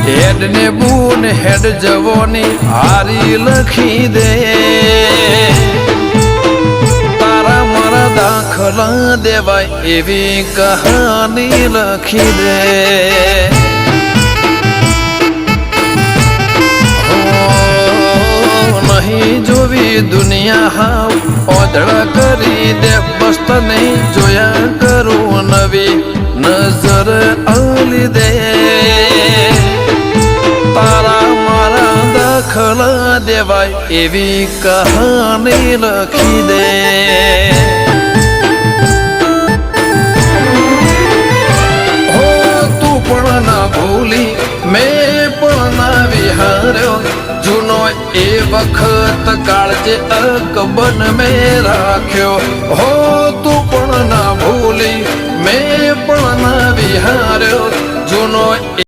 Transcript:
head ने बून head जवोनी हारी लखी दे तारा मारा दाखला देवाय एवी कहानी लखी दे नहीं जोवी दुनिया हाव ओदड़ा करी दे बस्त नहीं जोया करूं नवी नजर आली दे तारा मारा दाखला देवाय एवी कहानी लखी दे हो तू पण ना भूली मैं पण ना विहार्यो जूनो ए वखत काळजे अकबन में राख्यो हो तू पण ना भूली मैं पण ना विहार्यो जूनो